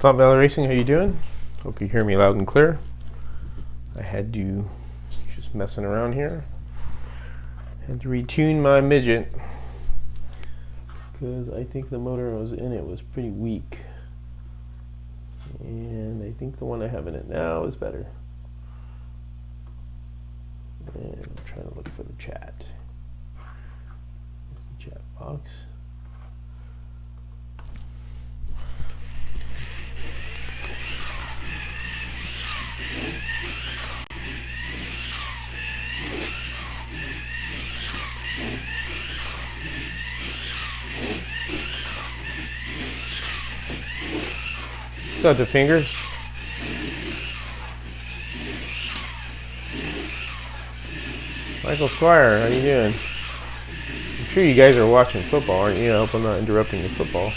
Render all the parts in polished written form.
Stop Valley Racing, how you doing? Hope you hear me loud and clear. I had to, just messing around here, had to retune my midget because I think the motor I was in it was pretty weak, and I think the one I have in it now is better. And I'm trying to look for the chat. There's the chat box. Got the fingers. Michael Squire, how you doing? I'm sure you guys are watching football, aren't you? I hope I'm not interrupting the football.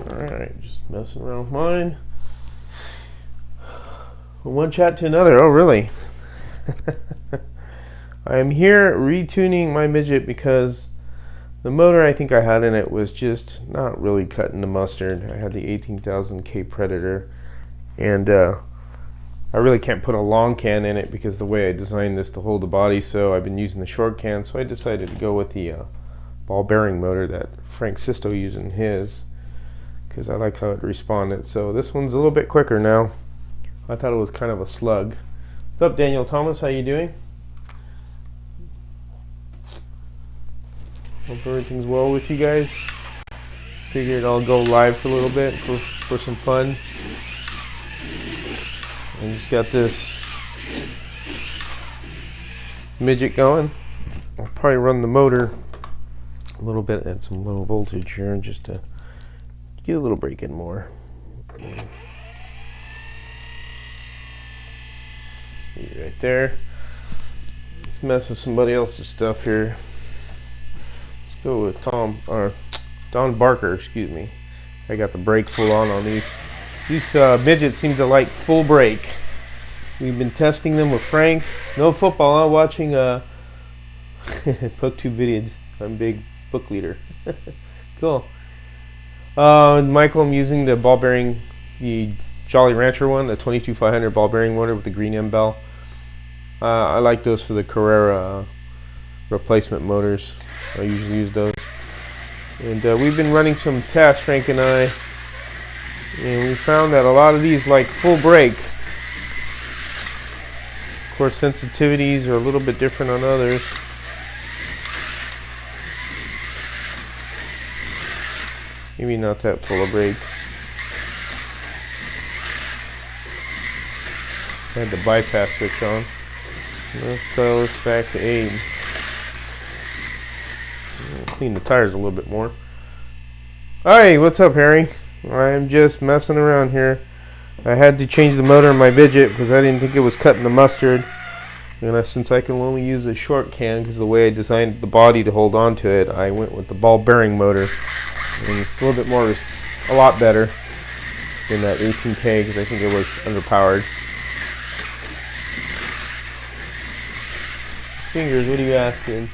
Alright, just messing around with mine. From one chat to another. Oh, really? I'm here retuning my midget because the motor I think I had in it was just not really cutting the mustard. I had the 18,000K Predator, and I really can't put a long can in it because the way I designed this to hold the body, so I've been using the short can, so I decided to go with the ball bearing motor that Frank Sisto used in his, because I like how it responded. So this one's a little bit quicker now. I thought it was kind of a slug. What's up, Daniel Thomas? How you doing? Hope everything's well with you guys. Figured I'll go live for a little bit for some fun. I just got this midget going. I'll probably run the motor a little bit at some low voltage here just to get a little break in more. Right there. Let's mess with somebody else's stuff here. Let's go with Don Barker, excuse me. I got the brake full on these. These midgets seem to like full brake. We've been testing them with Frank. No football, I'm watching BookTube videos. I'm a big book leader. Cool. Michael, I'm using the ball bearing, the Jolly Rancher one, the 22500 ball bearing motor with the green M bell. I like those for the Carrera replacement motors. I usually use those. And we've been running some tests, Frank and I, and we found that a lot of these like full brake. Of course, sensitivities are a little bit different on others. Maybe not that full of brake. I had the bypass switch on. Let's dial this back to 8. Clean the tires a little bit more. Hi, what's up, Harry? I'm just messing around here. I had to change the motor in my midget because I didn't think it was cutting the mustard. And since I can only use a short can because the way I designed the body to hold on to it, I went with the ball bearing motor. And it's a little bit more, a lot better than that 18K because I think it was underpowered. Fingers, what are you asking?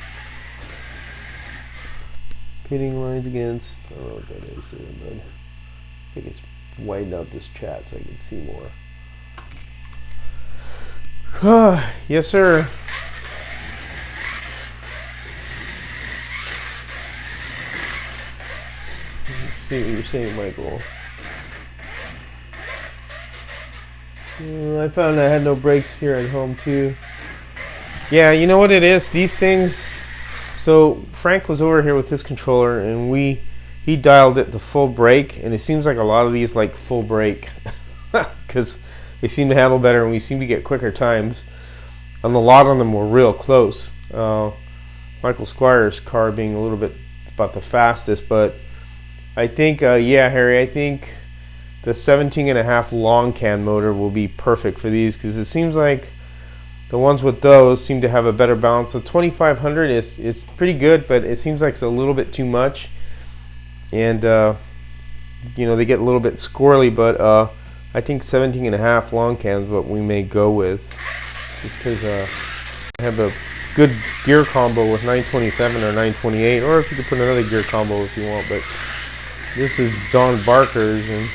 Pitting lines against, I don't know what that is there, but I think it's widen out this chat so I can see more. Yes, sir. Let's see what you're saying, Michael. I found I had no brakes here at home too. Yeah, you know what it is? These things. So Frank was over here with his controller, and he dialed it to full brake, and it seems like a lot of these like full brake because they seem to handle better, and we seem to get quicker times. And a lot of them were real close. Michael Squire's car being a little bit about the fastest, but I think yeah, Harry, I think the 17.5 long can motor will be perfect for these because it seems like the ones with those seem to have a better balance. The 2500 is pretty good, but it seems like it's a little bit too much, and you know, they get a little bit squirrely. But I think 17.5 long cam is what we may go with, just because I have a good gear combo with 927 or 928, or if you could put another gear combo if you want. But this is Don Barker's, and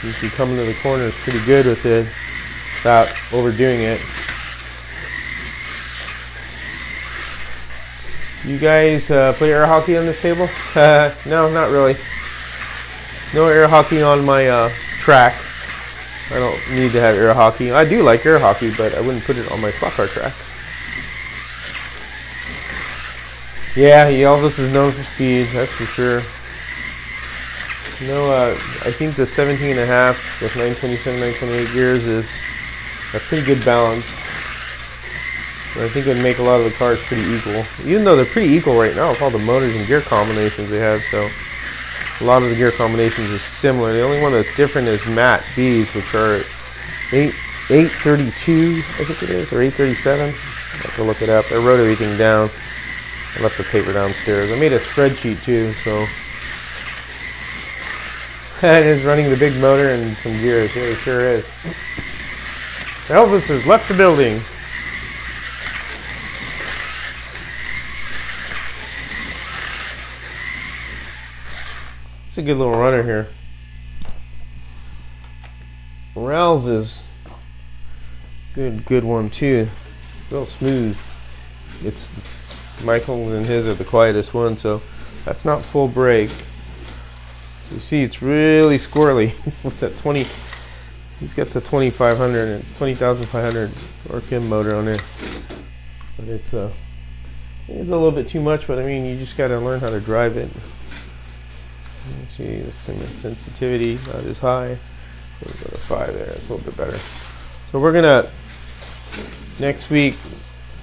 you can come into the corners pretty good with it without overdoing it. You guys play air hockey on this table? No, not really. No air hockey on my track. I don't need to have air hockey. I do like air hockey, but I wouldn't put it on my stock car track. Yeah, Elvis is known for speed, that's for sure. No, I think the 17.5 with 927, 928 gears is a pretty good balance. And I think it would make a lot of the cars pretty equal. Even though they're pretty equal right now with all the motors and gear combinations they have, so a lot of the gear combinations are similar. The only one that's different is Matt B's, which are 832, I think it is, or 837. I have to look it up. I wrote everything down. I left the paper downstairs. I made a spreadsheet too, so. It is running the big motor and some gears. Yeah, it sure is. Elvis has left the building. It's a good little runner here. Morales is good one too. Real smooth. It's Michael's and his are the quietest one, so that's not full brake. You see, it's really squirrely with that 20. He's got the 2500 and 20,500 RPM motor on there, but it's a little bit too much. But I mean, you just got to learn how to drive it. Let's see, the sensitivity not as high. We'll go to 5 there. It's a little bit better. So we're gonna next week,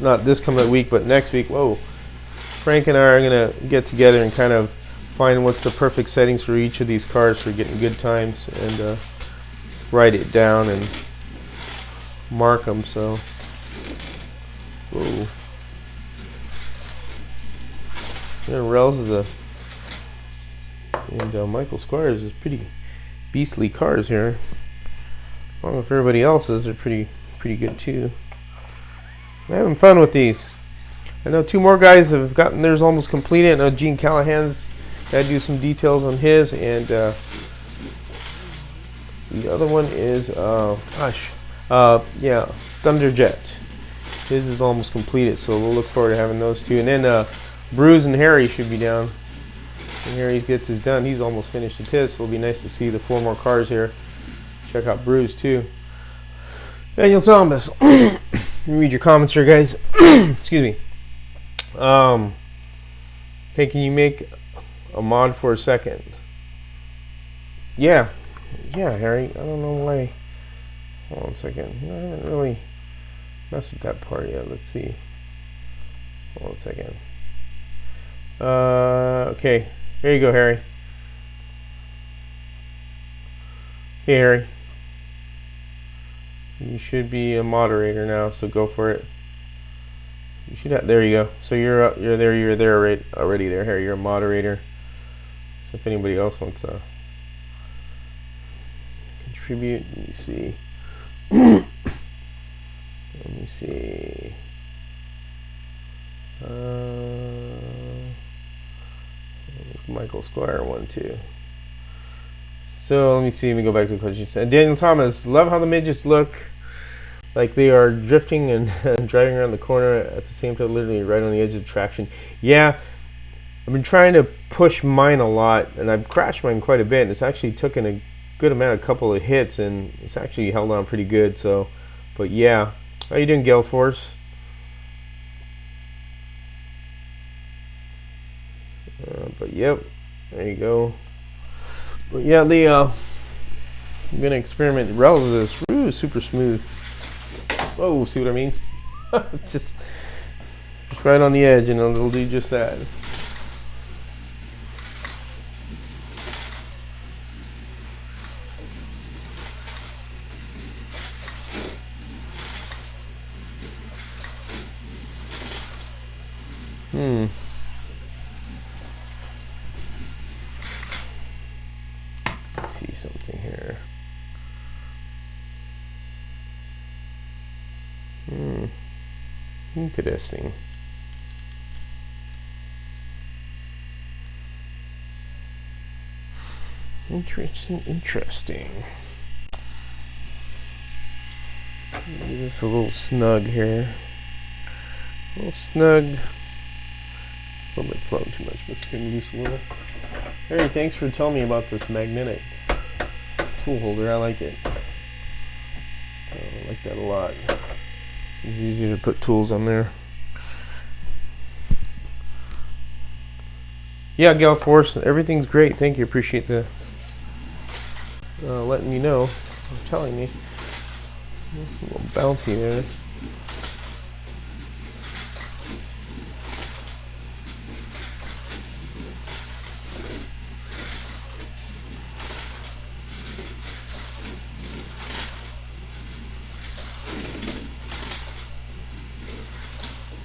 not this coming week, but next week. Whoa, Frank and I are gonna get together and kind of find what's the perfect settings for each of these cars for getting good times, and write it down and mark them. So, whoa. Yeah, Rells is and Michael Squires is pretty beastly cars here. Along with everybody else's, they're pretty good too. I'm having fun with these. I know 2 more guys have gotten theirs almost completed. I know Gene Callahan's got to do some details on his, and the other one is yeah, Thunderjet. His is almost completed, so we'll look forward to having those 2. And then Bruce and Harry should be down. When Harry gets his done, he's almost finished with his, so it'll be nice to see the 4 more cars here. Check out Bruce too. Daniel Thomas. Let me read your comments here, guys. Excuse me. Hey, can you make a mod for a second? Yeah, Harry. I don't know why. Hold on a second. I haven't really messed with that part yet. Let's see. Hold on a second. Okay. There you go, Harry. Hey, Harry. You should be a moderator now, so go for it. You should have, there you go. So you're there already there, Harry. You're a moderator. So if anybody else wants to contribute, let me see. Let me see. Michael Squire 1 2. So let me see. Let me go back to the questions. Daniel Thomas, love how the midgets look like they are drifting and driving around the corner at the same time, literally right on the edge of traction. Yeah, I've been trying to push mine a lot, and I've crashed mine quite a bit. And it's actually taken a good amount, a couple of hits, and it's actually held on pretty good. So, but yeah, how you doing, Gale Force? But yep, there you go. But yeah, I'm gonna experiment. Rells is really super smooth. Whoa, see what I mean? It's just right on the edge, and it'll do just that. Let's see something here. Interesting. Interesting. Give this a little snug here. A little snug. A little bit floating too much. Let's bring loose a little. Harry, thanks for telling me about this magnetic tool holder. I like it. I like that a lot. It's easier to put tools on there. Yeah, Gal Force, everything's great. Thank you. Appreciate the letting me know. Telling me. It's a little bouncy there.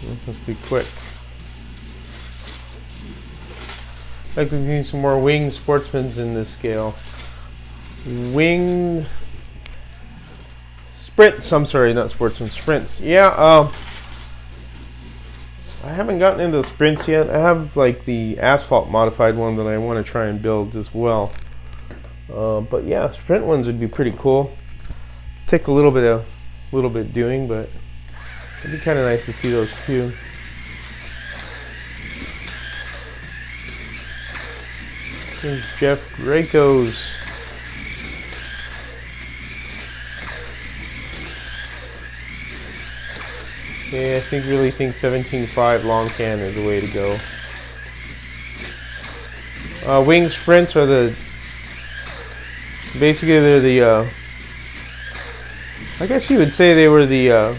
This must be quick. I think we need some more winged sportsmans in this scale. Wing sprints. I'm sorry, not sportsmen. Sprints. Yeah. I haven't gotten into the sprints yet. I have like the asphalt modified one that I want to try and build as well. But yeah, sprint ones would be pretty cool. Take a little bit doing, but it'd be kind of nice to see those too. Here's Jeff Gracos. Yeah, I really think 17.5 long can is the way to go. Wing sprints are basically they're the I guess you would say they were the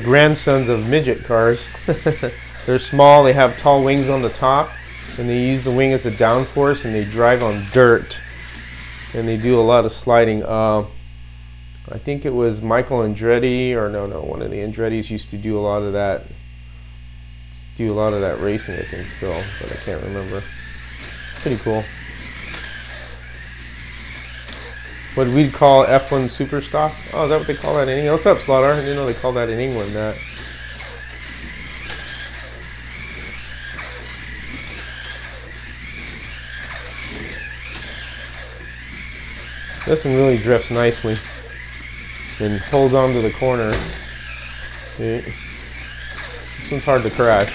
grandsons of midget cars. They're small, they have tall wings on the top, and they use the wing as a downforce, and they drive on dirt, and they do a lot of sliding. I think it was Michael Andretti, or no, one of the Andrettis used to do a lot of that. Racing, I think, still, but I can't remember. Pretty cool. What we'd call F1 Superstock. Oh, is that what they call that in England? What's up, Slaughter? I didn't know they call that in England. That. This one really drifts nicely and holds on to the corner. This one's hard to crash.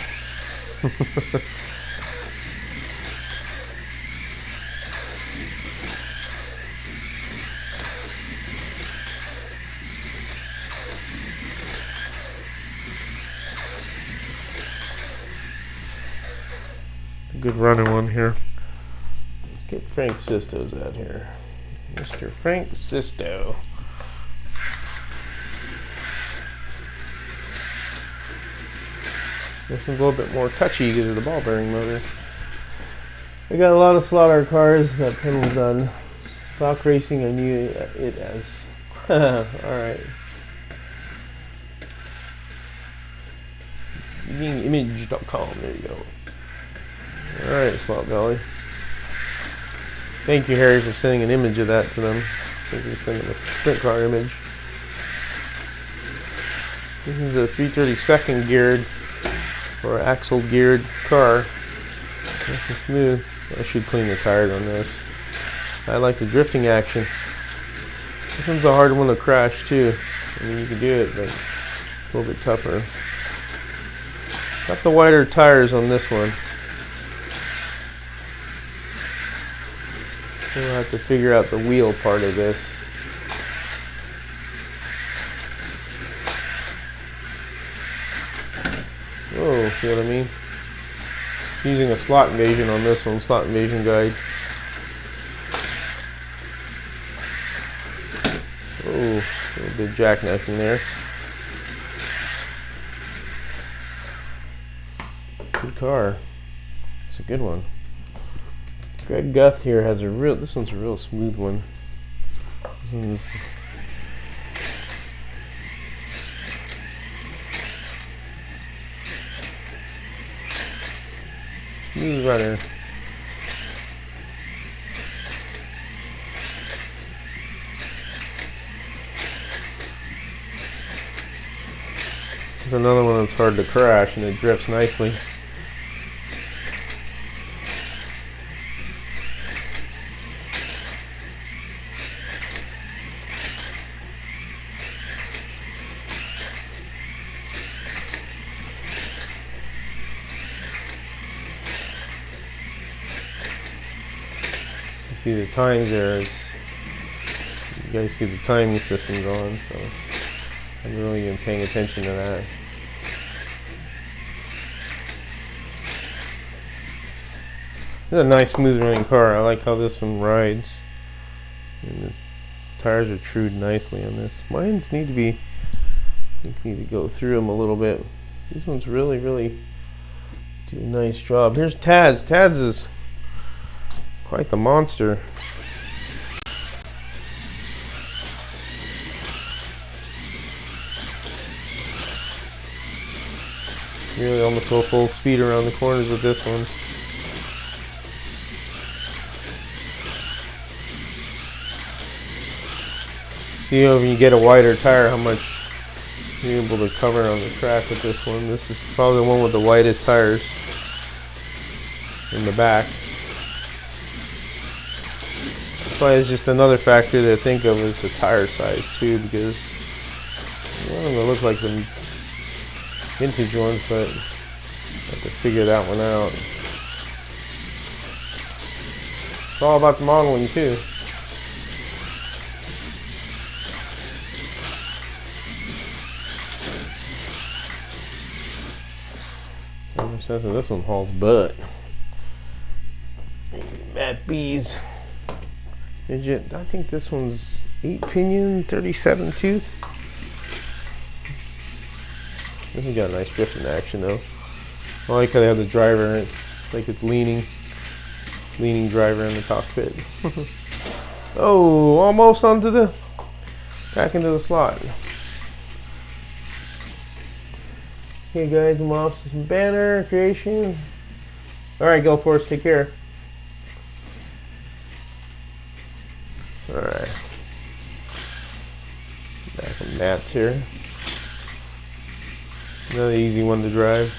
Good running one here. Let's get Frank Sisto's out here. Mr. Frank Sisto. This one's a little bit more touchy because of the ball bearing motor. I got a lot of Slaughter cars that pedals on stock racing. I knew it as. Alright. Image.com. There you go. Alright, Swap Valley. Thank you, Harry, for sending an image of that to them. Thank you for sending a sprint car image. This is a 332nd geared or axle geared car. Nice and smooth. I should clean the tires on this. I like the drifting action. This one's a hard one to crash too. I mean, you can do it, but it's a little bit tougher. Got the wider tires on this one. We'll have to figure out the wheel part of this. Oh, see what I mean? Using a slot invasion on this one, slot invasion guide. Oh, a little bit of jackknifing there. Good car. It's a good one. Greg Guth here has this one's a real smooth one. Smooth runner. There's another one that's hard to crash and it drifts nicely. You see the times there, you guys see the timing system going, so I'm really even paying attention to that. This is a nice smooth running car. I like how this one rides. And the tires are trued nicely on this. Mine's need to be, I need to go through them a little bit. These ones really do a nice job. Here's Taz. Taz is quite the monster. Really almost go full speed around the corners with this one. See when you get a wider tire how much you're able to cover on the track with this one. This is probably the one with the widest tires in the back. That's why it's just another factor to think of is the tire size too, because one of them look like the vintage ones, but I have to figure that one out. It's all about the modeling too. This one hauls butt. Matt B's midget. I think this one's 8 pinion, 37 tooth. This has got a nice drifting action though. I like how they have the driver. It's like it's leaning driver in the cockpit. Oh, almost onto the back into the slot. Okay guys, I'm off to some banner creation. Alright, go for it, take care. Alright. Back on Matt's here. Another easy one to drive.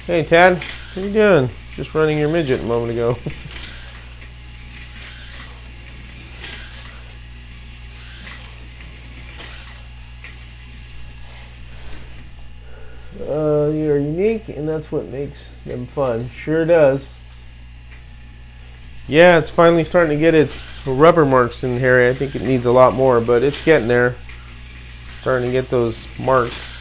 Hey Tad, what are you doing? Just running your midget a moment ago. You are unique, and that's what makes them fun. Sure does. Yeah, it's finally starting to get its rubber marks in here. I think it needs a lot more, but it's getting there. Starting to get those marks.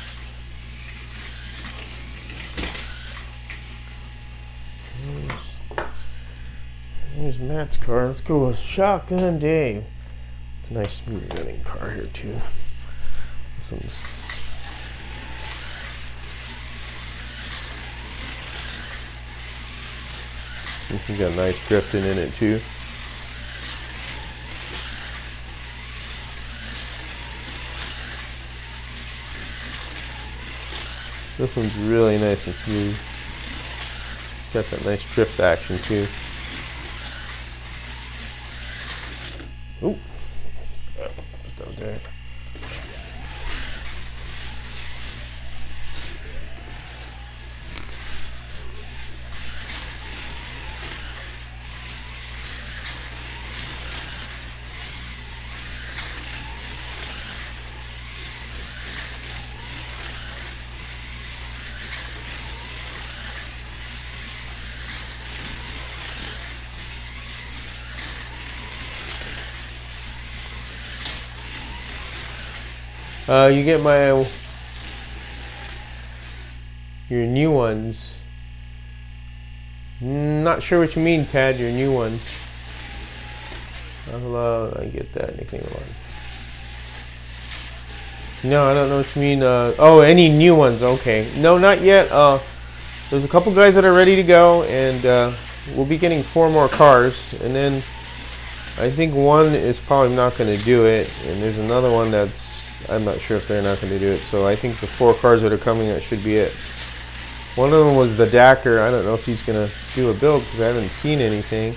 Here's Matt's car. Let's go with Shotgun Dave. It's a nice smooth running car here too. This one's you got nice drifting in it too. This one's really nice and smooth. It's got that nice drift action too. Ooh, stop there. You get your new ones. Not sure what you mean, Tad. Your new ones. I get that nickname a lot. No, I don't know what you mean. Oh, any new ones? Okay. No, not yet. There's a couple guys that are ready to go, and we'll be getting 4 more cars, and then I think one is probably not going to do it, and there's another one that's, I'm not sure if they're not going to do it. So I think the 4 cars that are coming, that should be it. One of them was the Dacker. I don't know if he's going to do a build because I haven't seen anything.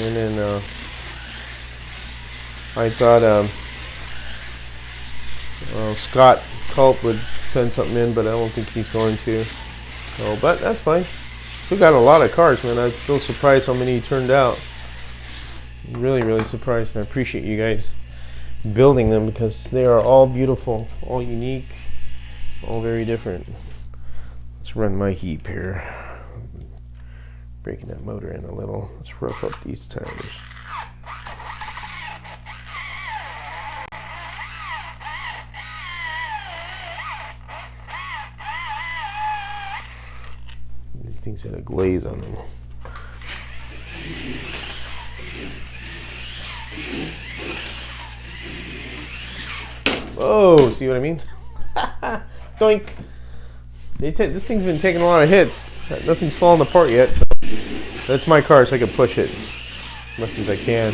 And then I thought Scott Culp would send something in, but I don't think he's going to. So, but that's fine. Still got a lot of cars, man. I'm still surprised how many turned out. Really, really surprised, and I appreciate you guys building them because they are all beautiful, all unique, all very different. Let's run my heap here. Breaking that motor in a little. Let's rough up these tires. These things had a glaze on them. Oh, see what I mean? Doink! This thing's been taking a lot of hits. Nothing's falling apart yet. So that's my car, so I can push it as much as I can.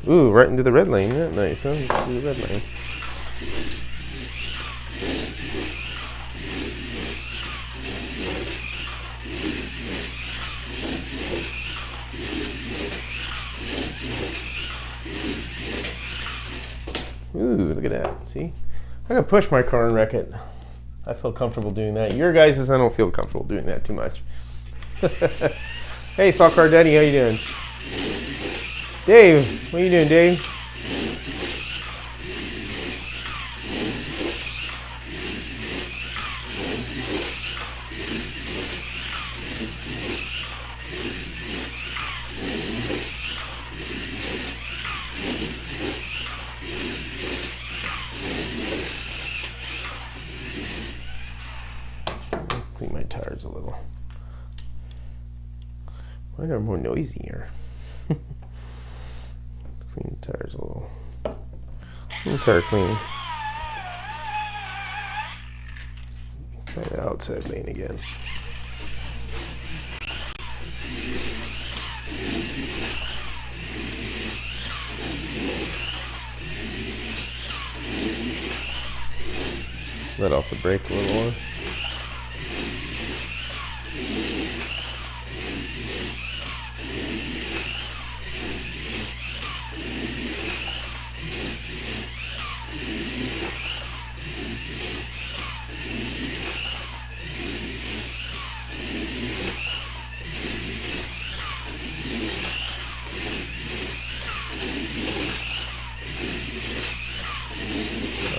Ooh, right into the red lane. Isn't that nice, huh? Into the red lane. Ooh, look at that. See? I can push my car and wreck it. I feel comfortable doing that. Your guys' I don't feel comfortable doing that too much. Hey, Saw Car Daddy, how you doing? Dave, what are you doing, Dave? Clean my tires a little. Mine are more noisy here. Clean the tires a little. Tire cleaning. Try the outside lane again. Let off the brake a little more.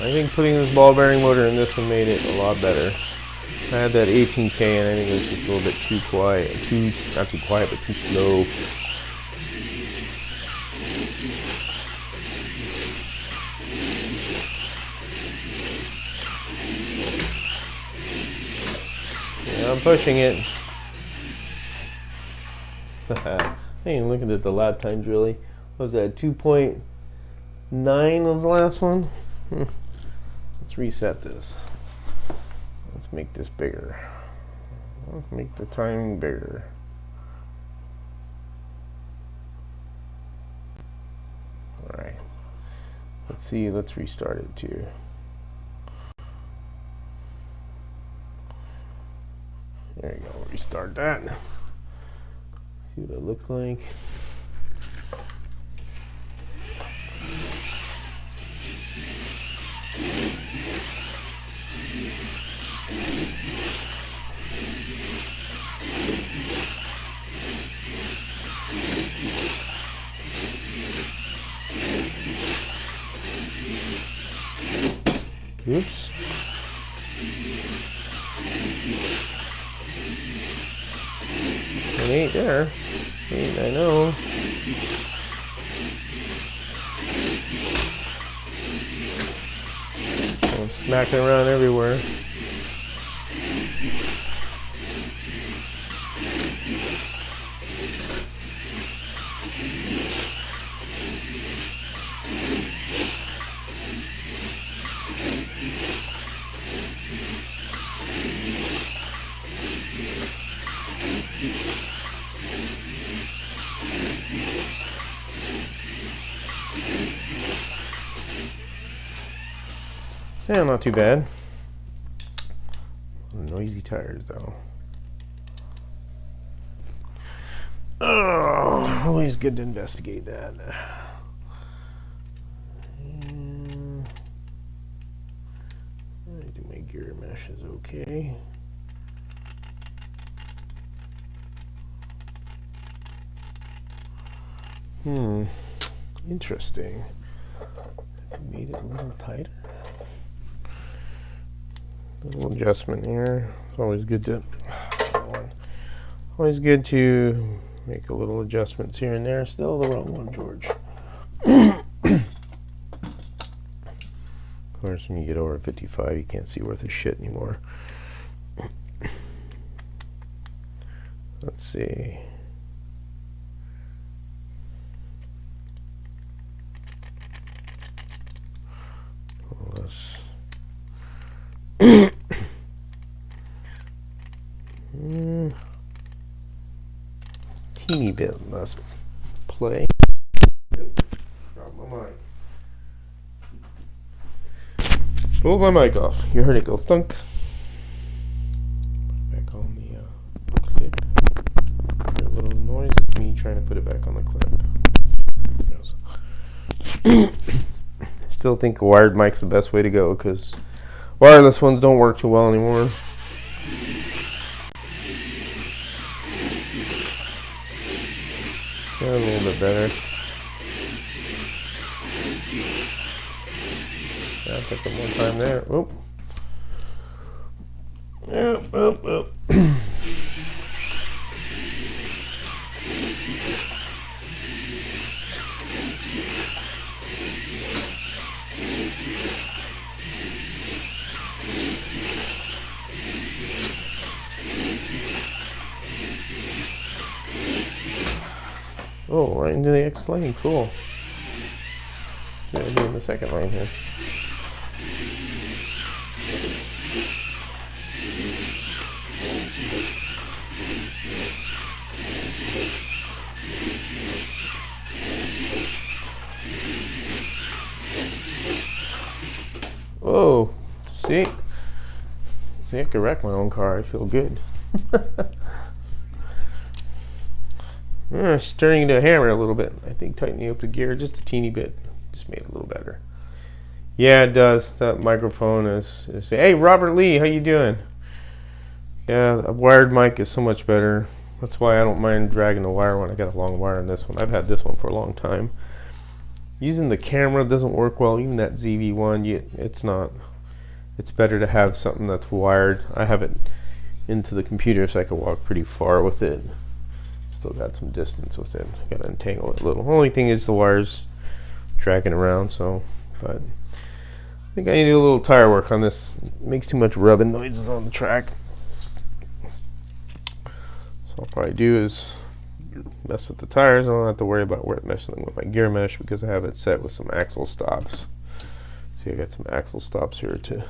I think putting this ball bearing motor in this one made it a lot better. I had that 18K and I think it was just a little bit too quiet. Not too quiet, but too slow. Yeah, I'm pushing it. I ain't looking at the lap times really. What was that, 2.9 was the last one? Let's reset this. Let's make this bigger. Let's make the timing bigger. Alright. Let's see, let's restart it too. There you go, restart that. See what it looks like. Oops. It ain't there. I know. I'm smacking around everywhere. Yeah, not too bad. Noisy tires though. Oh, always good to investigate that. I think my gear mesh is okay. Interesting. Made it a little tighter. A little adjustment here. It's always good to make a little adjustments here and there. Still the wrong one, George. Of course, when you get over 55, you can't see worth a shit anymore. Let's see. Teeny bit less play. Drop my mic. Pull my mic off. You heard it go thunk. Back on the clip. Hear a little noise. It's me trying to put it back on the clip. Still think a wired mic's the best way to go because wireless ones don't work too well anymore. Yeah, a little bit better. Yeah, took it one time there. Oop. Yep, up, up. Oh, right into the X lane. Cool. Gonna do in the second line here. Whoa. See, I could wreck my own car. I feel good. It's turning into a hammer a little bit. I think tightening up the gear just a teeny bit just made it a little better. Yeah, it does. That microphone is hey, Robert Lee, how you doing? Yeah, a wired mic is so much better. That's why I don't mind dragging the wire when I got a long wire on this one. I've had this one for a long time. Using the camera doesn't work well. Even that ZV-1, it's not. It's better to have something that's wired. I have it into the computer so I can walk pretty far with it. Still got some distance with it. Got to untangle it a little. Only thing is the wires dragging around. So, but I think I need to do a little tire work on this. It makes too much rubbing noises on the track. So I'll probably do is mess with the tires. I don't have to worry about messing with my gear mesh because I have it set with some axle stops. See, I got some axle stops here to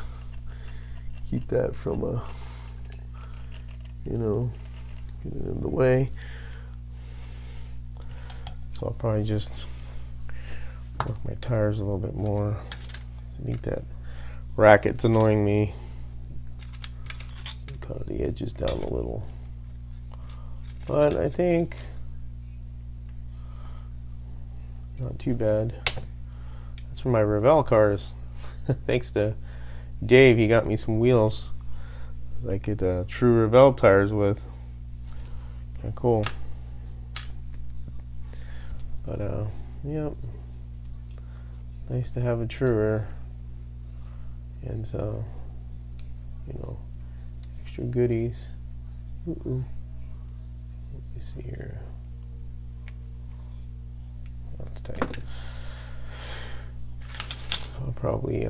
keep that from getting in the way. So I'll probably just work my tires a little bit more. I think that racket's annoying me. Cut the edges down a little. But I think not too bad. That's for my Revell cars. Thanks to Dave, he got me some wheels I could true Revell tires with. Kind of cool. But yep, nice to have a truer, and so extra goodies. Let me see here. That's tight. I'll probably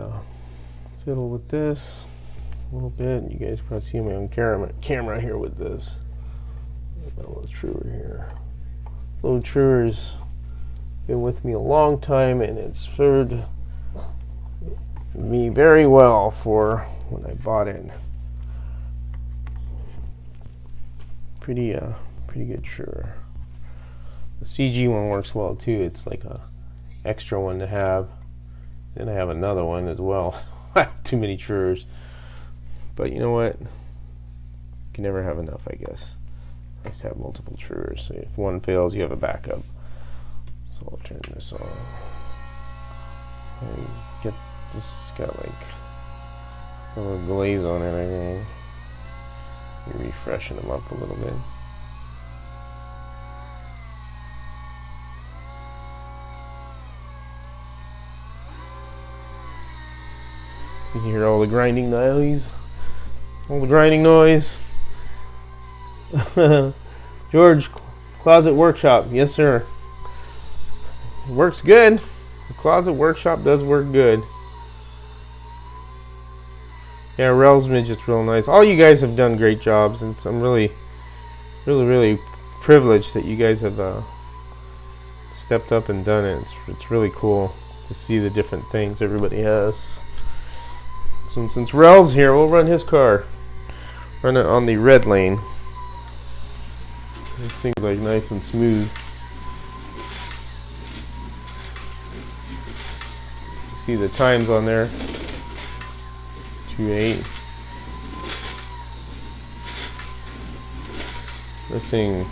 fiddle with this a little bit. You guys probably see my own camera here with this. A little truer here. Little truer's been with me a long time, and it's served me very well for when I bought it. Pretty Pretty good, sure. The CG one works well too. It's like a extra one to have. Then I have another one as well. I have too many Truers. But you know what? You can never have enough, I guess. I just have multiple Truers. So if one fails, you have a backup. So I'll turn this on. And get this, got like a little glaze on it, I think. Refreshing them up a little bit. You hear all the grinding noise. All the grinding noise. George, Closet Workshop. Yes, sir. It works good. The Closet Workshop does work good. Yeah, Rel's Midget's real nice. All you guys have done great jobs, and I'm really privileged that you guys have stepped up and done it. It's really cool to see the different things everybody has. Since Rel's here, we'll run his car. Run it on the red lane. This thing's like nice and smooth. See the times on there. 2:08. This thing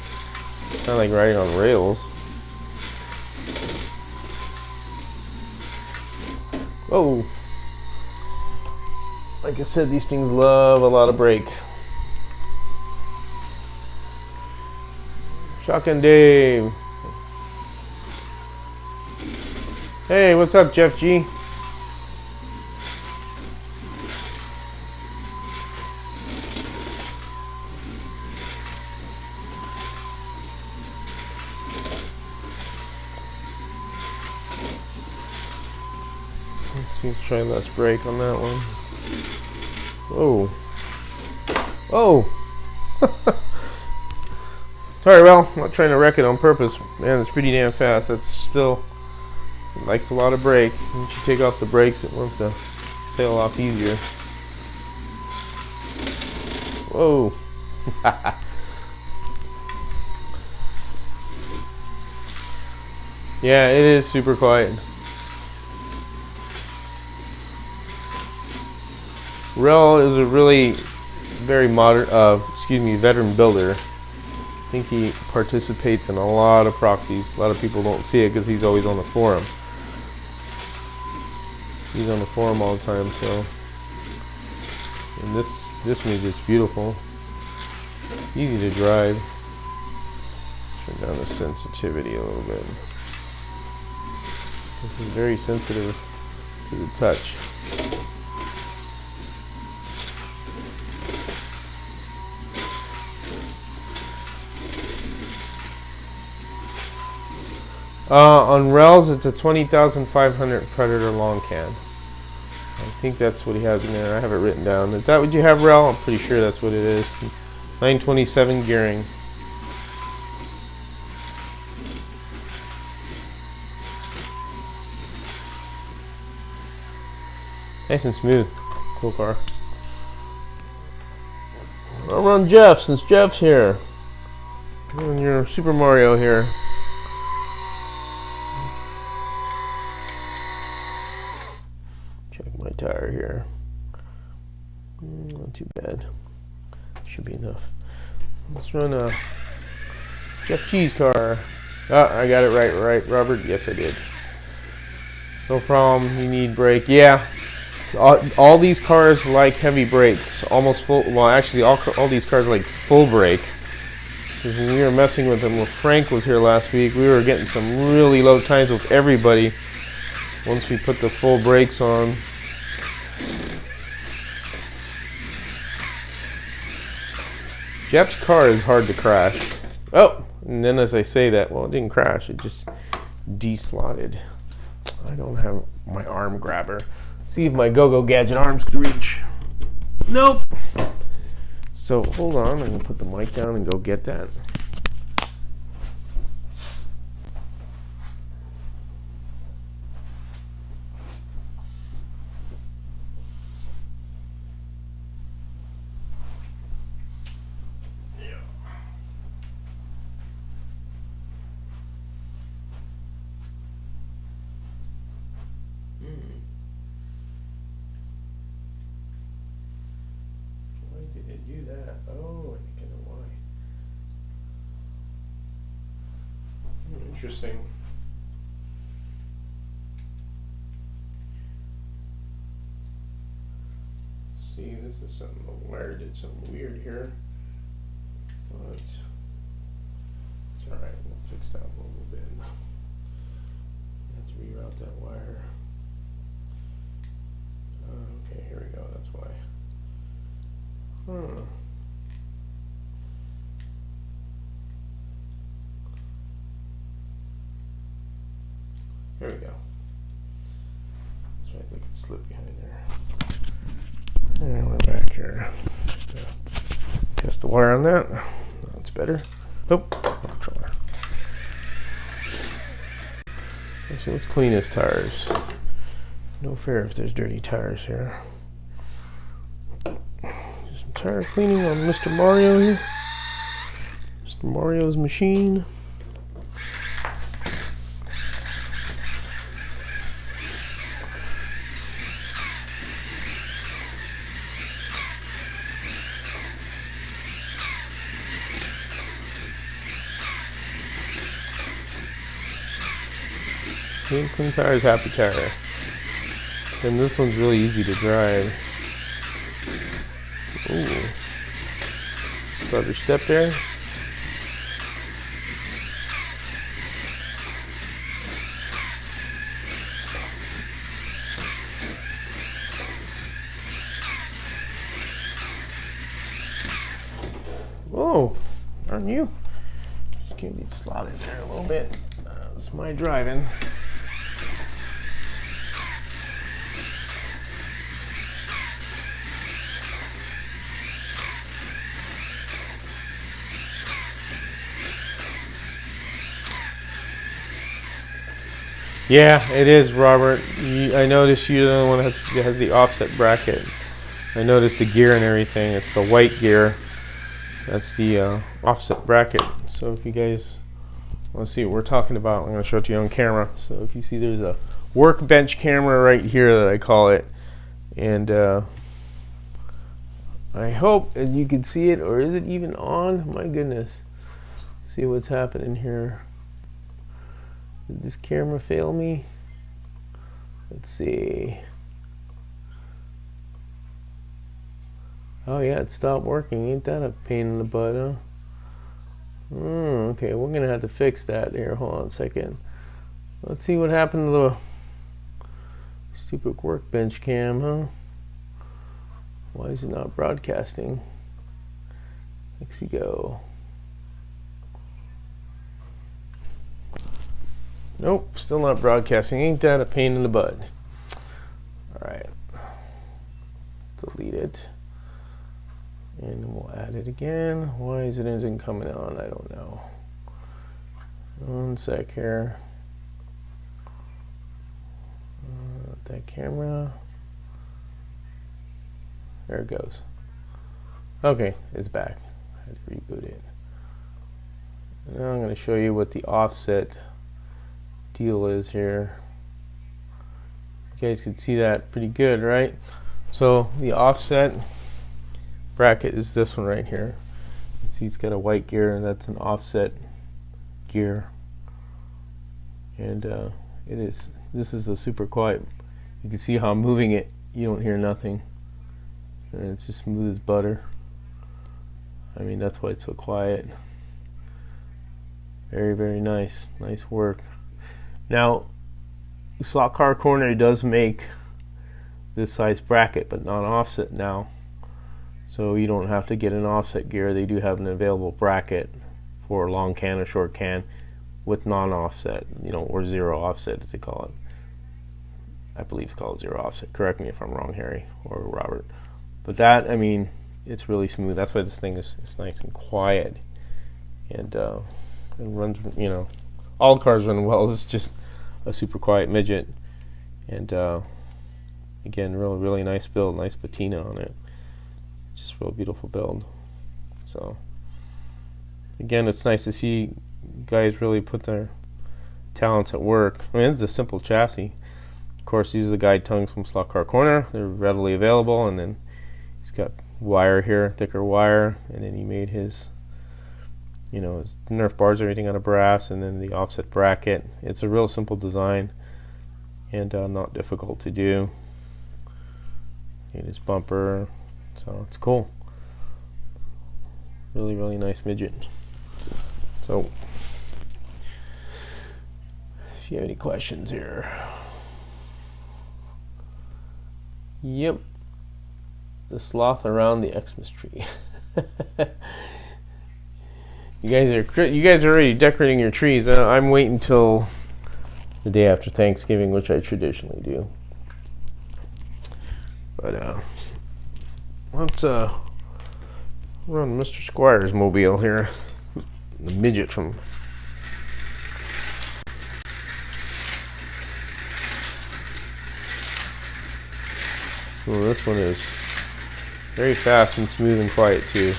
kind of like riding on rails. Whoa! Like I said, these things love a lot of brake. Shotgun Dave. Hey, what's up, Jeff G? Let's try less brake on that one. Whoa. Oh! Sorry, well, I'm not trying to wreck it on purpose. Man, it's pretty damn fast. That's still, it likes a lot of brake. Once you take off the brakes, it wants to sail off easier. Whoa. Yeah, it is super quiet. Rel is a really very veteran builder. I think he participates in a lot of proxies. A lot of people don't see it because he's always on the forum. He's on the forum all the time, so. And this midget's beautiful. Easy to drive. Turn down the sensitivity a little bit. This is very sensitive to the touch. On Rel's, it's a 20,500 Predator long can. I think that's what he has in there. I have it written down. Is that what you have, Rel? I'm pretty sure that's what it is. 927 gearing. Nice and smooth. Cool car. I'll run Jeff since Jeff's here. Run your Super Mario here. Check my tire here. Not too bad. Should be enough. Let's run a Jeff G's car. Ah, I got it right, Robert. Yes, I did. No problem. You need brake. Yeah. All these cars like heavy brakes, almost full. Well, actually, all these cars like full brake. Because when we were messing with them, when Frank was here last week, we were getting some really low times with everybody. Once we put the full brakes on. Jeff's car is hard to crash. Oh, and then as I say that, well, it didn't crash. It just deslotted. I don't have my arm grabber. See if my go-go gadget arms can reach. Nope. So hold on, I'm gonna put the mic down and go get that. Interesting. See, this is something the wire did something weird here, but it's alright. We'll fix that in a little bit. Let's reroute that wire. Okay, here we go. That's why. There we go. That's right, they could slip behind there. And we're back here. Test the wire on that. That's better. Oh, controller. Actually, let's clean his tires. No fair if there's dirty tires here. Some tire cleaning on Mr. Mario here. Mr. Mario's machine. Clean tires, happy tire. And this one's really easy to drive. Ooh. Starter step there. Whoa, aren't you? Just give me a slot in there a little bit. That's my driving. Yeah, it is, Robert. I noticed you're the only one that has the offset bracket. I noticed the gear and everything. It's the white gear. That's the offset bracket. So if you guys want to see what we're talking about, I'm going to show it to you on camera. So if you see, there's a workbench camera right here that I call it. And I hope that you can see it, or is it even on? My goodness. See what's happening here. Did this camera fail me? Let's see. Oh yeah, it stopped working. Ain't that a pain in the butt, huh? Okay, we're gonna have to fix that here. Hold on a second. Let's see what happened to the stupid workbench cam, huh? Why is it not broadcasting? Let's go. Nope, still not broadcasting. Ain't that a pain in the butt? Alright. Delete it. And we'll add it again. Why is it isn't coming on? I don't know. One sec here. That camera. There it goes. Okay, it's back. I had to reboot it. Now I'm going to show you what the offset deal is here. You guys can see that pretty good, right? So the offset bracket is this one right here. You see it's got a white gear, and that's an offset gear. And this is a super quiet. You can see how I'm moving it. You don't hear nothing. And it's just smooth as butter. I mean, that's why it's so quiet. Very, very nice. Nice work. Now, Slot Car Corner does make this size bracket, but not offset now. So you don't have to get an offset gear. They do have an available bracket for a long can or short can with non-offset, or zero offset as they call it. I believe it's called zero offset. Correct me if I'm wrong, Harry or Robert. But that, I mean, it's really smooth. That's why this thing is nice and quiet. And it runs, all cars run well. It's just a super quiet midget. And again, really nice build, nice patina on it. Just real beautiful build. So again, it's nice to see guys really put their talents at work. I mean, it's a simple chassis. Of course, these are the guide tongues from Slot Car Corner. They're readily available, and then he's got wire here, thicker wire, and then he made his you know, his Nerf bars, everything out of brass, and then the offset bracket. It's a real simple design and not difficult to do. And his bumper, so it's cool. Really, really nice midget. So, if you have any questions here. Yep. The sloth around the Xmas tree. You guys are already decorating your trees. I'm waiting until the day after Thanksgiving, which I traditionally do. But let's run Mr. Squire's mobile here. The midget from. Well, this one is very fast and smooth and quiet too.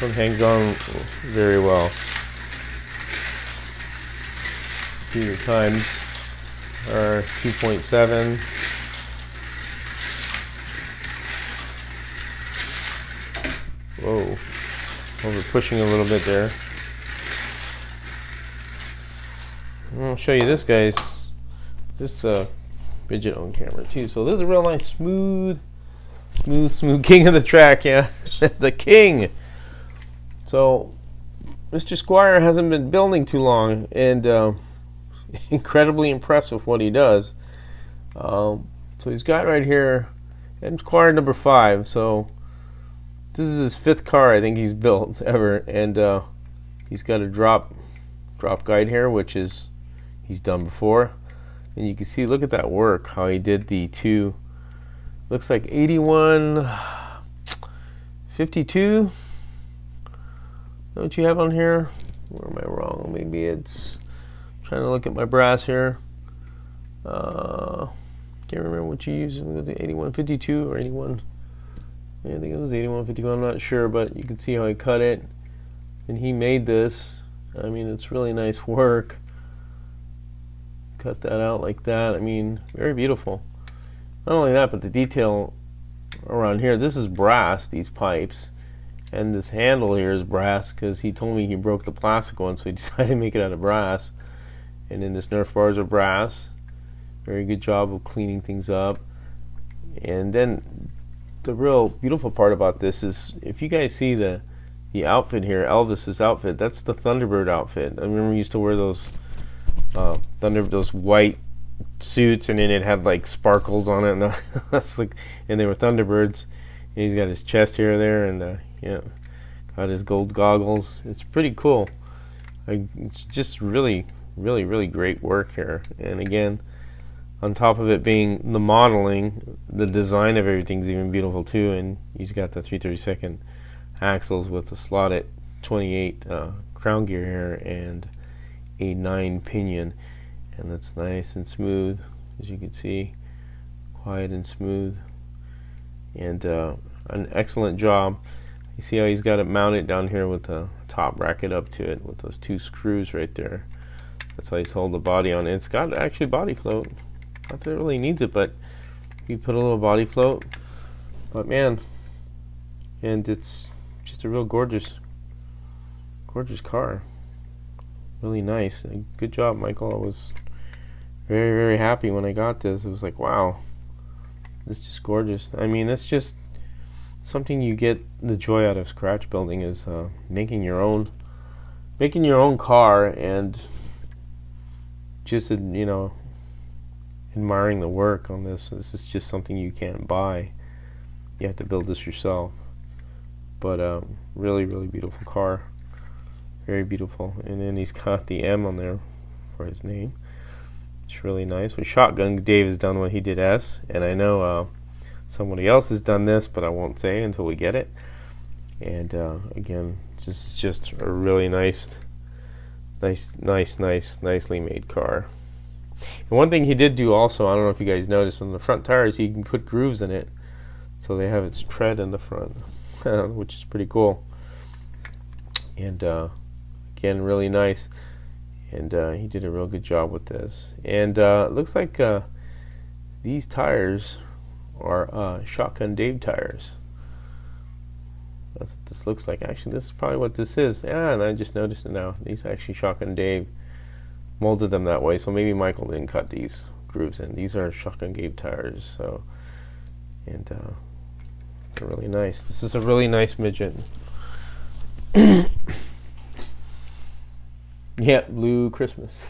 One hangs on very well. See, the times are 2.7. Whoa, over pushing a little bit there. I'll show you this, guys. This midget on camera too. So this is a real nice smooth king of the track, yeah. The king. So Mr. Squire hasn't been building too long, and incredibly impressive what he does. So he's got right here M Squire number 5. So this is his 5th car I think he's built ever, and he's got a drop guide here, which is he's done before. And you can see, look at that work, how he did the 2, looks like 81, 52. What you have on here? Where am I wrong? Maybe it's, trying to look at my brass here. Can't remember what you used. Was it 8152 or 81? Yeah, I think it was 8152. I'm not sure, but you can see how he cut it. And he made this. I mean, it's really nice work. Cut that out like that. I mean, very beautiful. Not only that, but the detail around here. This is brass, these pipes. And this handle here is brass because he told me he broke the plastic one, so he decided to make it out of brass. And then this Nerf bars are brass. Very good job of cleaning things up. And then the real beautiful part about this is, if you guys see the outfit here, Elvis's outfit, that's the Thunderbird outfit. I remember we used to wear those those white suits, and then it had like sparkles on it, and that's like, and they were Thunderbirds. And he's got his chest here and there, and yeah, got his gold goggles. It's pretty cool. It's just really great work here. And again, on top of it being the modeling, the design of everything's even beautiful too. And he's got the 332nd axles with the slotted 28 crown gear here and a 9 pinion, and that's nice and smooth, as you can see, quiet and smooth, and an excellent job. You see how he's got it mounted down here with the top bracket up to it with those 2 screws right there. That's how he's holding the body on. It's got actually body float. Not that it really needs it, but you put a little body float. But man, and it's just a real gorgeous car. Really nice. Good job, Michael. I was very happy when I got this. It was like, wow, this is just gorgeous. I mean, it's just something you get the joy out of scratch building, is making your own car, and just, you know, admiring the work on this. This is just something you can't buy. You have to build this yourself. But really beautiful car. Very beautiful. And then he's got the M on there for his name. It's really nice. With Shotgun, Dave has done what he did S, and I know somebody else has done this, but I won't say until we get it. And again, this is just a really nicely made car. And one thing he did do also, I don't know if you guys noticed, on the front tires, he can put grooves in it, so they have its tread in the front, which is pretty cool. And again, really nice. And he did a real good job with this. And it looks like these tires are Shotgun Dave tires. That's what this looks like. Actually, this is probably what this is. Yeah, and I just noticed it now. These are actually Shotgun Dave molded them that way, so maybe Michael didn't cut these grooves in. These are Shotgun Dave tires, so, and they're really nice. This is a really nice midget. Yeah, Blue Christmas.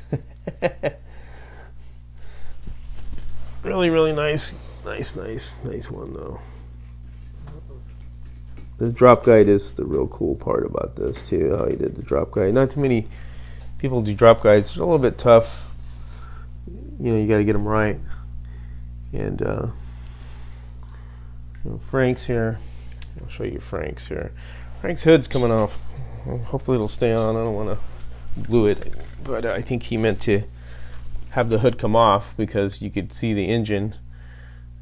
Really nice one though. This drop guide is the real cool part about this too. How he did the drop guide. Not too many people do drop guides. They're a little bit tough. You know, you got to get them right. And you know, Frank's here. I'll show you Frank's here. Frank's hood's coming off. Well, hopefully it'll stay on. I don't want to glue it, but I think he meant to have the hood come off because you could see the engine.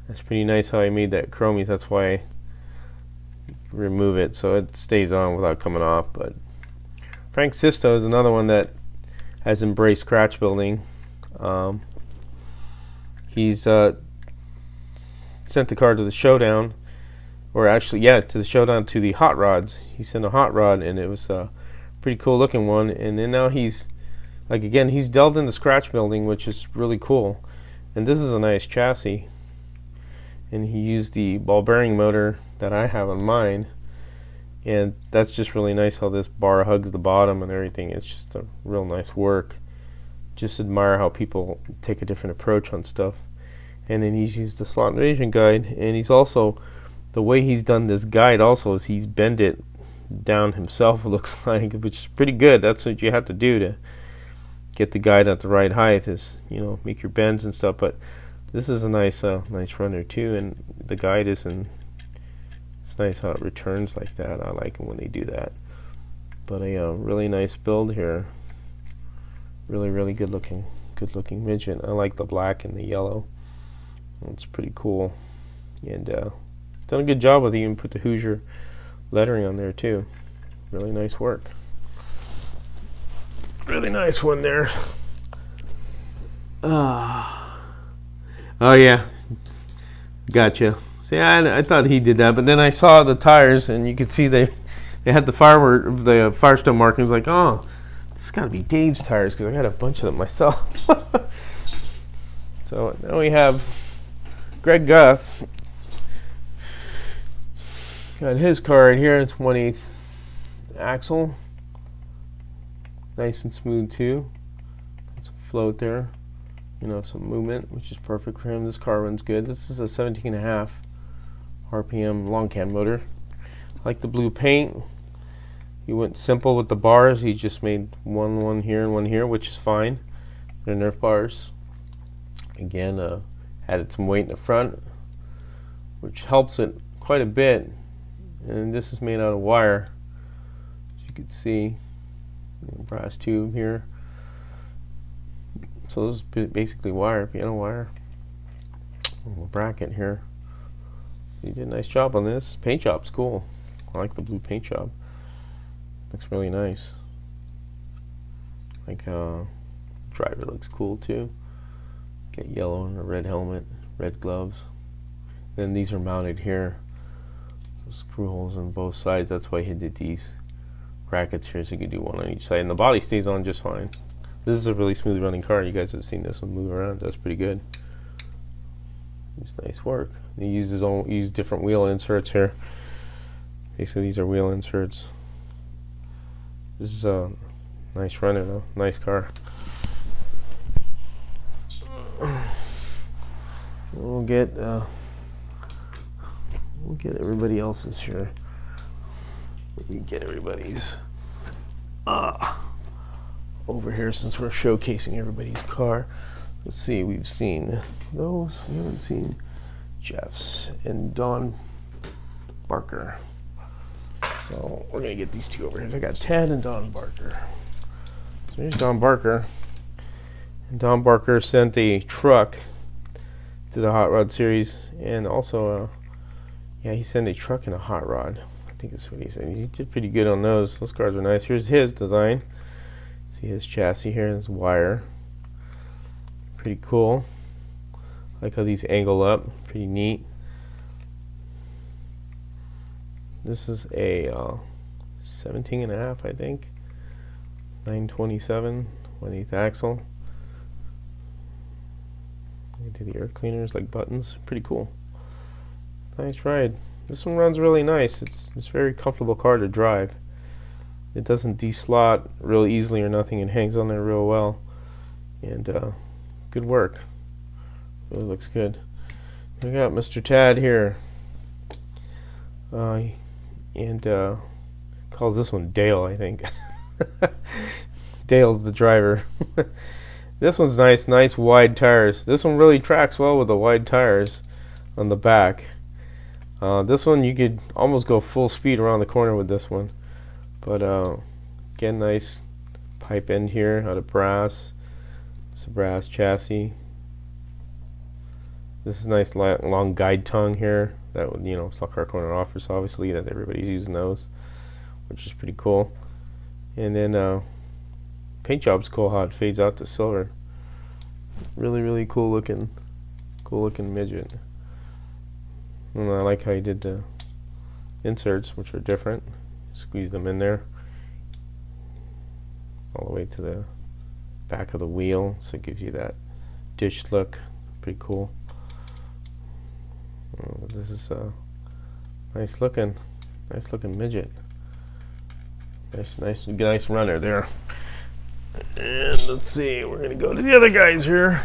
That's pretty nice how I made that chromies. That's why I remove it so it stays on without coming off. But Frank Sisto is another one that has embraced scratch building. He's sent the car to the showdown, or actually, yeah, to the showdown, to the hot rods. He sent a hot rod, and it was a pretty cool looking one. And then now he's, like, again, he's delved into scratch building, which is really cool. And this is a nice chassis. And he used the ball bearing motor that I have on mine. And that's just really nice how this bar hugs the bottom and everything. It's just a real nice work. Just admire how people take a different approach on stuff. And then he's used the slot invasion guide. And he's also, the way he's done this guide also is he's bent it down himself, it looks like, which is pretty good. That's what you have to do to get the guide at the right height, is, you know, make your bends and stuff. But this is a nice runner too, and the guide is in. It's nice how it returns like that. I like it when they do that. But a really nice build here. Really good looking midget. I like the black and the yellow. It's pretty cool, and done a good job with it. Even put the Hoosier lettering on there too. Really nice work. Really nice one there. Oh yeah, gotcha. See, I thought he did that, but then I saw the tires, and you could see they had the Firestone markings. Like, oh, this has got to be Dave's tires, because I got a bunch of them myself. So now we have Greg Guth. Got his car right here. It's 1/8 axle. Nice and smooth too. Some float there. You know, some movement, which is perfect for him. This car runs good. This is a 17.5 RPM long can motor. I like the blue paint. He went simple with the bars. He just made one here and one here, which is fine. They're Nerf bars. Again, added some weight in the front, which helps it quite a bit. And this is made out of wire, as you can see. Brass tube here. So this is basically wire, piano wire. A little bracket here. He did a nice job on this. Paint job's cool. I like the blue paint job. Looks really nice. Like driver looks cool too. Got yellow and a red helmet, red gloves. Then these are mounted here. So screw holes on both sides. That's why he did these brackets here, so you could do one on each side. And the body stays on just fine. This is a really smooth running car. You guys have seen this one move around. That's pretty good. It's nice work. He used different wheel inserts here. Basically, these are wheel inserts. This is a nice runner though. Nice car. We'll get everybody else's here. We get everybody's over here, since we're showcasing everybody's car. Let's see, we've seen those. We haven't seen Jeff's and Don Barker. So we're gonna get these two over here. I got Ted and Don Barker. So here's Don Barker. And Don Barker sent a truck to the Hot Rod series, and also yeah, he sent a truck and a hot rod. I think that's what he said. He did pretty good on those. Those cars are nice. Here's his design. See his chassis here, his wire. Pretty cool. I like how these angle up. Pretty neat. This is a 17 and a half, I think. 927, 1/8 axle. Into the air cleaners like buttons. Pretty cool. Nice ride. This one runs really nice. It's a very comfortable car to drive. It doesn't deslot real easily or nothing. It hangs on there real well. And good work. Really looks good. We got Mr. Tad here. And calls this one Dale, I think. Dale's the driver. This one's nice wide tires. This one really tracks well with the wide tires on the back. This one you could almost go full speed around the corner with this one. But again, nice pipe end here out of brass. It's a brass chassis. This is nice long guide tongue here. That would, Stock Car Corner offers, obviously, that everybody's using those, which is pretty cool. And then paint job's cool how it fades out to silver. Really cool looking midget. And I like how he did the inserts, which are different. Squeeze them in there all the way to the back of the wheel, so it gives you that dish look. Pretty cool. This is a nice looking midget. Nice runner there. And let's see, we're gonna go to the other guys here.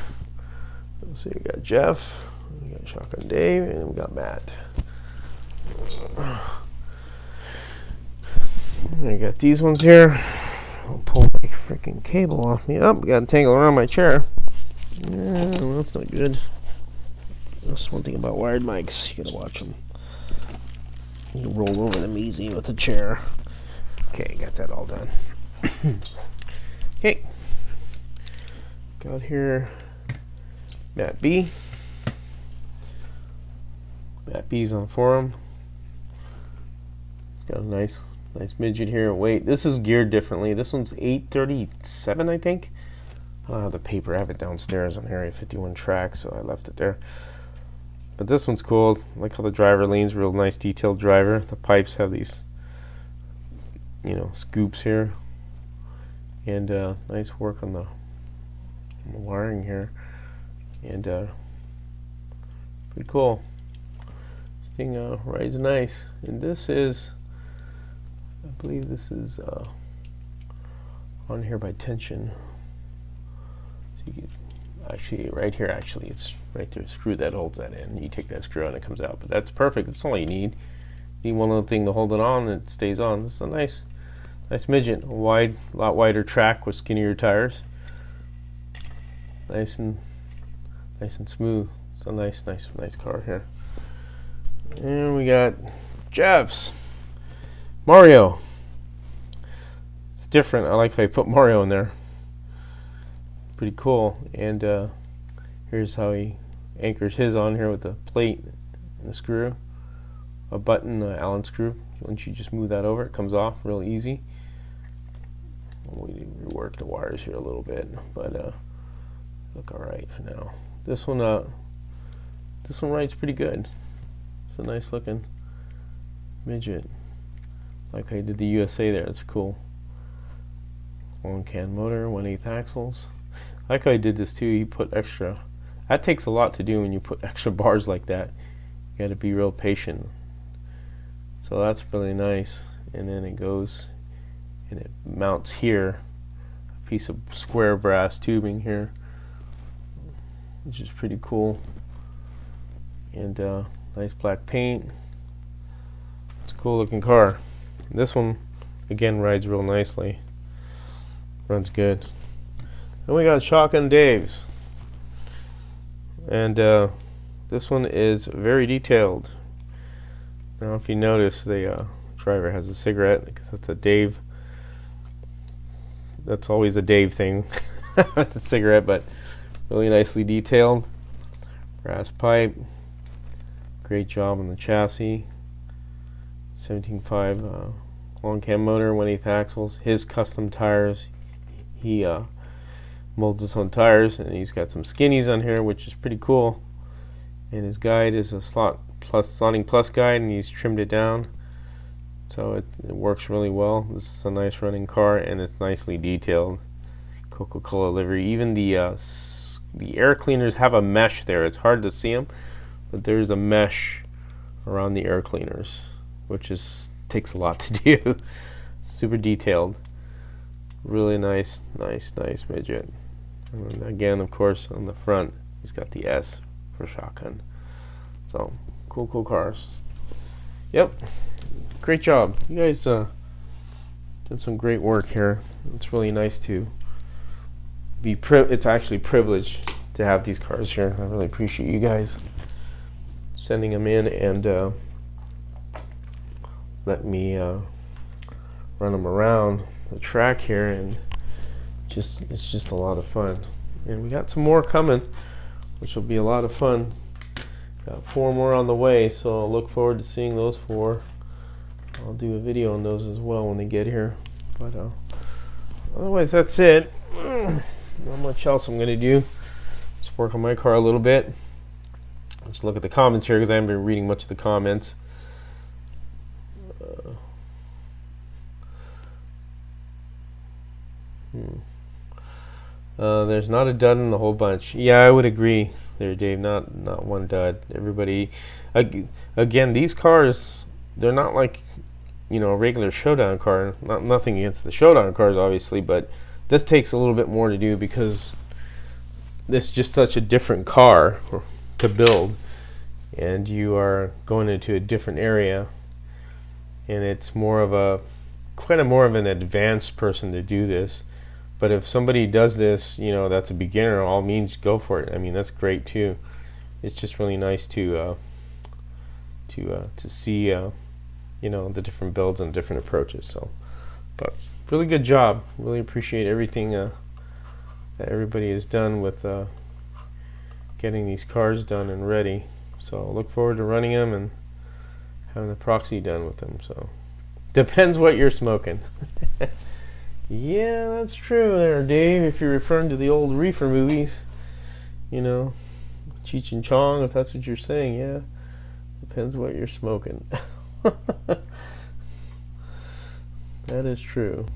Let's see, we got Jeff, we got Shotgun Dave, and we got Matt. I got these ones here. I'll pull my freaking cable off me. Oh, we got tangled around my chair. Yeah, well, that's not good. That's one thing about wired mics. You gotta watch them. You roll over them easy with the chair. Okay, got that all done. Okay. Got here Matt B. Matt B's on forum. He's got a nice midget here. Wait, this is geared differently. This one's 837, I think. I don't have the paper. I have it downstairs on Area 51 track, so I left it there. But this one's cool. I like how the driver leans. Real nice detailed driver. The pipes have these, scoops here. And nice work on the wiring here. And pretty cool. This thing rides nice. And this is, I believe this is on here by tension. So you could actually, right here, it's right there, screw that holds that in. You take that screw out and it comes out. But that's perfect. That's all you need. You need one little thing to hold it on and it stays on. This is a nice midget. A lot wider track with skinnier tires. Nice and smooth. It's a nice car here. And we got Jeff's Mario. It's different. I like how you put Mario in there. Pretty cool. And here's how he anchors his on here with the plate and the screw. A button, Allen screw. Once you just move that over, it comes off real easy. We rework the wires here a little bit, but look all right for now. This one rides pretty good. It's a nice looking midget. Like how he did the USA there. It's cool. Long can motor, 1/8 axles. I like how he did this too. He put extra. That takes a lot to do when you put extra bars like that. You got to be real patient. So that's really nice. And then it goes and it mounts here, a piece of square brass tubing here, which is pretty cool. And nice black paint. It's a cool looking car. This one again rides real nicely. Runs good. Then we got Shotgun Dave's. And this one is very detailed. Now if you notice, the driver has a cigarette because that's a Dave. That's always a Dave thing. That's a cigarette, but really nicely detailed. Brass pipe. Great job on the chassis. 17.5 long cam motor, 1/8 axles. His custom tires. He molds his own tires, and he's got some skinnies on here, which is pretty cool. And his guide is a slotting plus guide, and he's trimmed it down So it works really well. This is a nice running car, and it's nicely detailed. Coca-Cola livery. Even the air cleaners have a mesh there. It's hard to see them, but there's a mesh around the air cleaners, which takes a lot to do. Super detailed. Really nice midget. And again, of course, on the front, he's got the S for shotgun. So, cool cars. Yep, great job. You guys did some great work here. It's really nice to be it's actually privileged to have these cars here. I really appreciate you guys sending them in and let me run them around the track here, and it's just a lot of fun. And we got some more coming, which will be a lot of fun. Got 4 more on the way, so I'll look forward to seeing those 4. I'll do a video on those as well when they get here. But otherwise, that's it. Not much else I'm gonna do. Just work on my car a little bit. Let's look at the comments here, because I haven't been reading much of the comments. There's not a dud in the whole bunch. Yeah, I would agree there, Dave. Not one dud. Everybody, again, these cars, they're not like, a regular showdown car. Nothing against the showdown cars, obviously, but this takes a little bit more to do, because this is just such a different car to build, and you are going into a different area, and it's kind of more of an advanced person to do this. But if somebody does this, that's a beginner, all means go for it. I mean, that's great too. It's just really nice to see the different builds and different approaches. So, but really good job. Really appreciate everything that everybody has done with getting these cars done and ready. So look forward to running them and having the proxy done with them. So depends what you're smoking. Yeah, that's true there, Dave. If you're referring to the old reefer movies, Cheech and Chong, if that's what you're saying, yeah. Depends what you're smoking. That is true.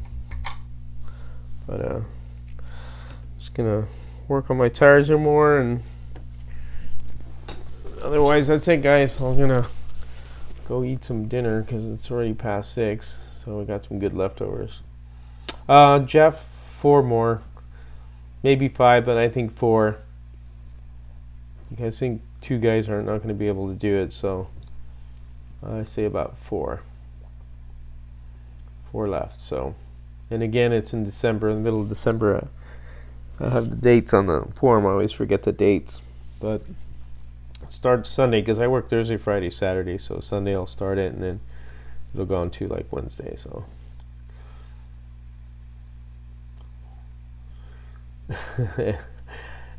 But just gonna work on my tires here more, and otherwise that's it, guys. I'm gonna go eat some dinner because it's already past 6, so we got some good leftovers. Jeff, 4 more, maybe 5, but I think 4. You guys think 2 guys are not going to be able to do it, so I say about 4 left. So, and again, it's in December, in the middle of December. I have the dates on the form. I always forget the dates, but it starts Sunday, because I work Thursday, Friday, Saturday. So Sunday I'll start it, and then it'll go on to like Wednesday. So.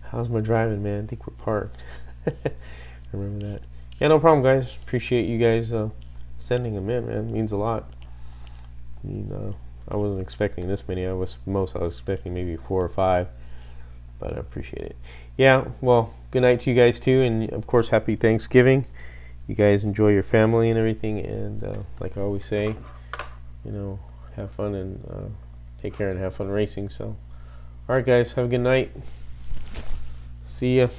How's my driving, man? I think we're parked. Remember that. Yeah, no problem, guys. Appreciate you guys sending them in, man. It means a lot. I mean, I wasn't expecting this many. I was expecting maybe 4 or 5, but I appreciate it. Yeah, well, good night to you guys too, and of course, happy Thanksgiving. You guys enjoy your family and everything, and like I always say, have fun and take care and have fun racing. So. Alright guys, have a good night. See ya.